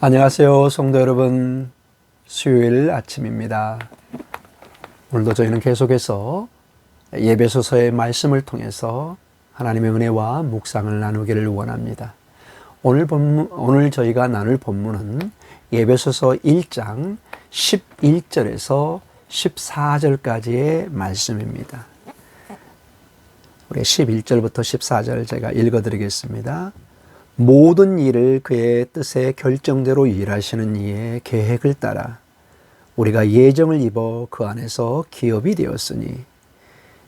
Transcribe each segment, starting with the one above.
안녕하세요, 성도 여러분. 수요일 아침입니다. 오늘도 저희는 계속해서 에베소서의 말씀을 통해서 하나님의 은혜와 묵상을 나누기를 원합니다. 오늘 저희가 나눌 본문은 에베소서 1장 11절에서 14절까지의 말씀입니다. 우리 11절부터 14절 제가 읽어드리겠습니다. 모든 일을 그의 뜻의 결정대로 일하시는 이의 계획을 따라 우리가 예정을 입어 그 안에서 기업이 되었으니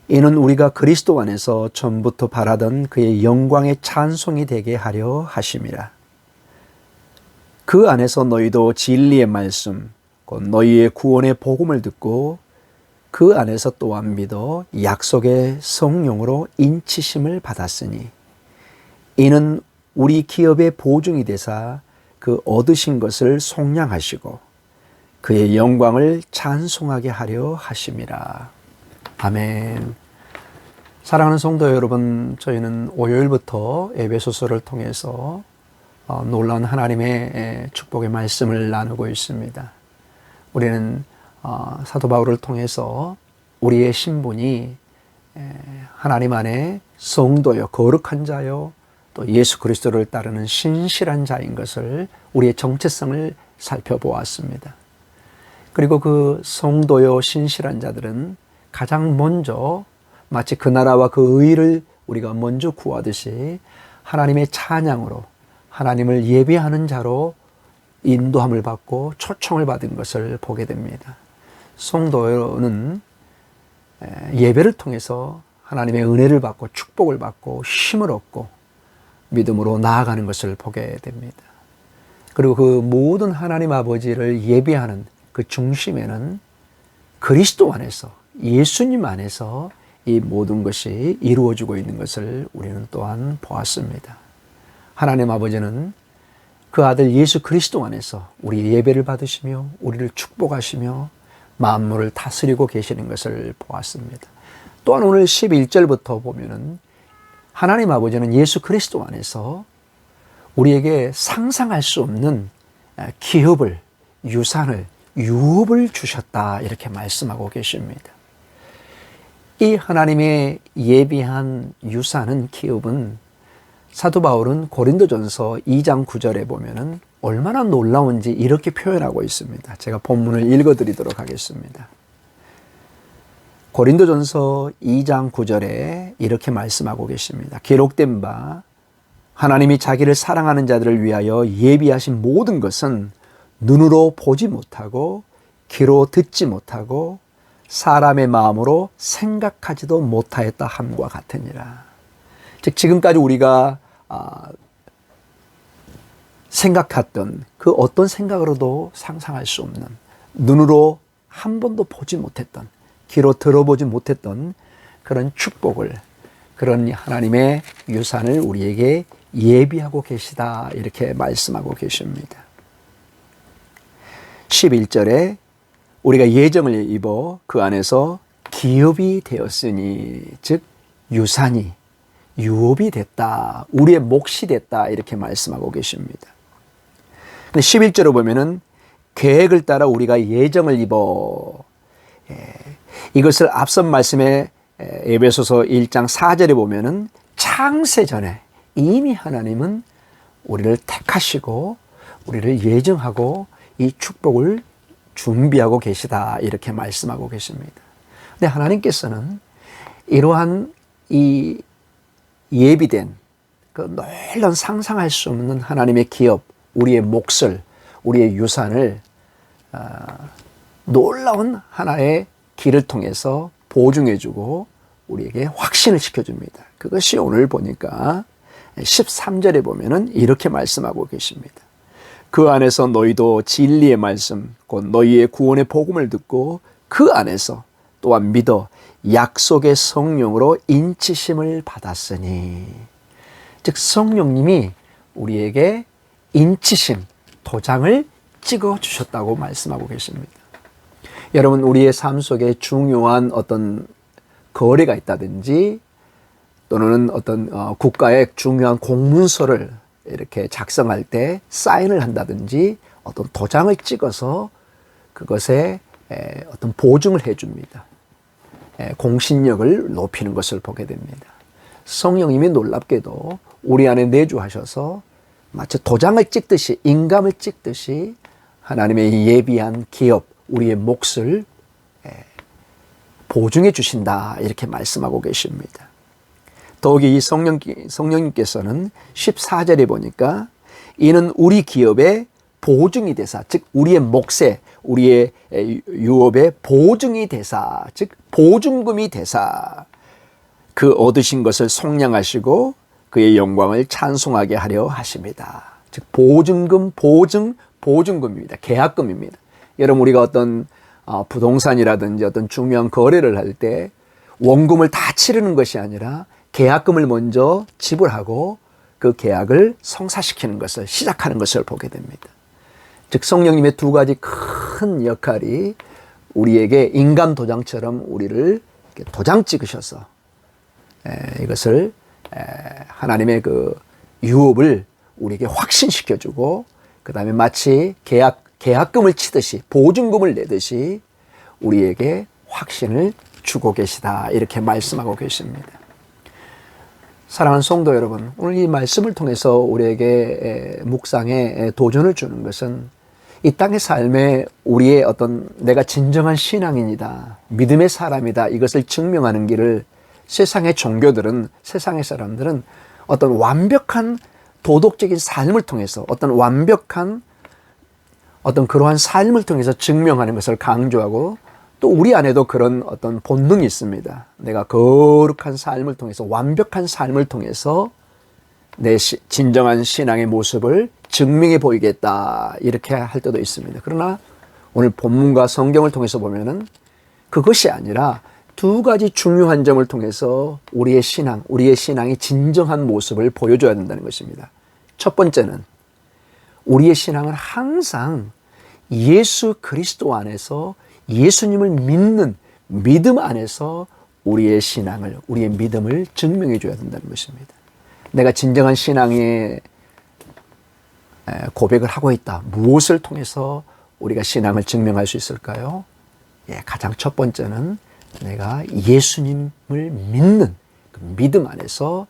이는 우리가 그리스도 안에서 전부터 바라던 그의 영광의 찬송이 되게 하려 하심이라. 그 안에서 너희도 진리의 말씀 곧 너희의 구원의 복음을 듣고 그 안에서 또한 믿어 약속의 성령으로 인치심을 받았으니 이는 우리 기업의 보증이 되사 그 얻으신 것을 속량하시고 그의 영광을 찬송하게 하려 하심이라. 아멘. 사랑하는 성도 여러분, 저희는 월요일부터 에베소서를 통해서 놀라운 하나님의 축복의 말씀을 나누고 있습니다. 우리는 사도 바울을 통해서 우리의 신분이 하나님 안에 성도요, 거룩한 자요, 또 예수 그리스도를 따르는 신실한 자인 것을, 우리의 정체성을 살펴보았습니다. 그리고 그 성도요 신실한 자들은 가장 먼저 마치 그 나라와 그 의를 우리가 먼저 구하듯이 하나님의 찬양으로 하나님을 예배하는 자로 인도함을 받고 초청을 받은 것을 보게 됩니다. 성도는 예배를 통해서 하나님의 은혜를 받고 축복을 받고 힘을 얻고 믿음으로 나아가는 것을 보게 됩니다. 그리고 그 모든 하나님 아버지를 예배하는 그 중심에는 그리스도 안에서, 예수님 안에서 이 모든 것이 이루어지고 있는 것을 우리는 또한 보았습니다. 하나님 아버지는 그 아들 예수 그리스도 안에서 우리 예배를 받으시며 우리를 축복하시며 만물을 다스리고 계시는 것을 보았습니다. 또한 오늘 11절부터 보면은 하나님 아버지는 예수 그리스도 안에서 우리에게 상상할 수 없는 기업을, 유산을, 유업을 주셨다, 이렇게 말씀하고 계십니다. 이 하나님의 예비한 유산은, 기업은 사도 바울은 고린도전서 2장 9절에 보면은 얼마나 놀라운지 이렇게 표현하고 있습니다. 제가 본문을 읽어드리도록 하겠습니다. 고린도전서 2장 9절에 이렇게 말씀하고 계십니다. 기록된 바 하나님이 자기를 사랑하는 자들을 위하여 예비하신 모든 것은 눈으로 보지 못하고 귀로 듣지 못하고 사람의 마음으로 생각하지도 못하였다 함과 같으니라. 즉 지금까지 우리가 생각했던 그 어떤 생각으로도 상상할 수 없는, 눈으로 한 번도 보지 못했던, 귀로 들어보지 못했던 그런 축복을, 그런 하나님의 유산을 우리에게 예비하고 계시다, 이렇게 말씀하고 계십니다. 11절에 우리가 예정을 입어 그 안에서 기업이 되었으니, 즉 유산이, 유업이 됐다, 우리의 몫이 됐다, 이렇게 말씀하고 계십니다. 근데 11절을 보면은 계획을 따라 우리가 예정을 입어, 이것을 앞선 말씀에 에베소서 1장 4절에 보면은 창세 전에 이미 하나님은 우리를 택하시고 우리를 예정하고 이 축복을 준비하고 계시다, 이렇게 말씀하고 계십니다. 근데 하나님께서는 이러한 이 예비된 그 놀라운 상상할 수 없는 하나님의 기업, 우리의 몫을, 우리의 유산을 놀라운 하나의 길을 통해서 보증해주고 우리에게 확신을 시켜줍니다. 그것이 오늘 보니까 13절에 보면은 이렇게 말씀하고 계십니다. 그 안에서 너희도 진리의 말씀 곧 너희의 구원의 복음을 듣고 그 안에서 또한 믿어 약속의 성령으로 인치심을 받았으니, 즉 성령님이 우리에게 인치심, 도장을 찍어 주셨다고 말씀하고 계십니다. 여러분, 우리의 삶 속에 중요한 어떤 거래가 있다든지 또는 어떤 국가의 중요한 공문서를 이렇게 작성할 때 사인을 한다든지 어떤 도장을 찍어서 그것에 어떤 보증을 해줍니다. 공신력을 높이는 것을 보게 됩니다. 성령님이 놀랍게도 우리 안에 내주하셔서 마치 도장을 찍듯이, 인감을 찍듯이 하나님의 예비한 기업, 우리의 몫을 보증해 주신다, 이렇게 말씀하고 계십니다. 더욱이 이 성령님께서는 14절에 보니까 이는 우리 기업의 보증이 되사, 즉 우리의 몫에, 우리의 유업의 보증이 되사, 즉 보증금이 되사 그 얻으신 것을 속량하시고 그의 영광을 찬송하게 하려 하십니다. 즉 보증금, 보증금입니다. 계약금입니다. 여러분, 우리가 어떤 부동산이라든지 어떤 중요한 거래를 할 때 원금을 다 치르는 것이 아니라 계약금을 먼저 지불하고 그 계약을 성사시키는 것을, 시작하는 것을 보게 됩니다. 즉 성령님의 두 가지 큰 역할이 우리에게 인감 도장처럼 우리를 도장 찍으셔서 이것을 하나님의 그 유업을 우리에게 확신시켜주고, 그 다음에 마치 계약금을 치듯이, 보증금을 내듯이 우리에게 확신을 주고 계시다, 이렇게 말씀하고 계십니다. 사랑하는 성도 여러분, 오늘 이 말씀을 통해서 우리에게 묵상에 도전을 주는 것은 이 땅의 삶에 우리의 어떤 내가 진정한 신앙인이다, 믿음의 사람이다, 이것을 증명하는 길을 세상의 종교들은, 세상의 사람들은 어떤 완벽한 도덕적인 삶을 통해서, 어떤 완벽한 어떤 그러한 삶을 통해서 증명하는 것을 강조하고, 또 우리 안에도 그런 어떤 본능이 있습니다. 내가 거룩한 삶을 통해서, 완벽한 삶을 통해서 내 진정한 신앙의 모습을 증명해 보이겠다, 이렇게 할 때도 있습니다. 그러나 오늘 본문과 성경을 통해서 보면은 그것이 아니라 두 가지 중요한 점을 통해서 우리의 신앙이 진정한 모습을 보여줘야 된다는 것입니다. 첫 번째는 우리의 신앙은 항상 예수 그리스도 안에서, 예수님을 믿는 믿음 안에서 우리의 신앙을, 우리의 믿음을 증명해 줘야 된다는 것입니다. 내가 진정한 신앙의 고백을 하고 있다. 무엇을 통해서 우리가 신앙을 증명할 수 있을까요? 가장 첫 번째는 내가 예수님을 믿는 그 믿음 안에서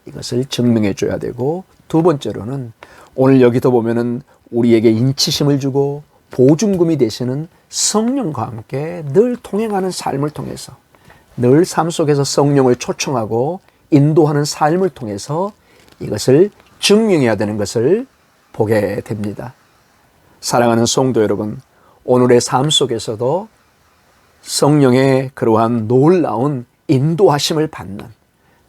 이것을 증명해 줘야 되고, 두 번째로는 오늘 여기서 보면은 우리에게 인치심을 주고 보증금이 되시는 성령과 함께 늘 통행하는 삶을 통해서, 늘 삶 속에서 성령을 초청하고 인도하는 삶을 통해서 이것을 증명해야 되는 것을 보게 됩니다. 사랑하는 성도 여러분, 오늘의 삶 속에서도 성령의 그러한 놀라운 인도하심을 받는,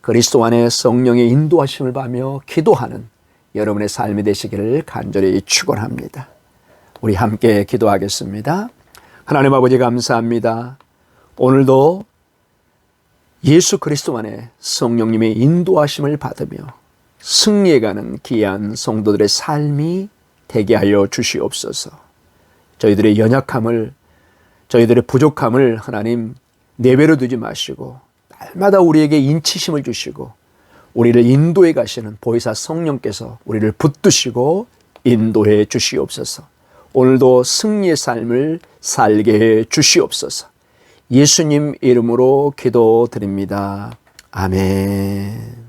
그리스도 안에 성령의 인도하심을 받으며 기도하는 여러분의 삶이 되시기를 간절히 축원합니다. 우리 함께 기도하겠습니다. 하나님 아버지, 감사합니다. 오늘도 예수 그리스도 안에 성령님의 인도하심을 받으며 승리해가는 귀한 성도들의 삶이 되게 하여 주시옵소서. 저희들의 연약함을, 저희들의 부족함을 하나님 내버려 두지 마시고 날마다 우리에게 인치심을 주시고 우리를 인도해 가시는 보혜사 성령께서 우리를 붙드시고 인도해 주시옵소서. 오늘도 승리의 삶을 살게 해 주시옵소서. 예수님 이름으로 기도드립니다. 아멘.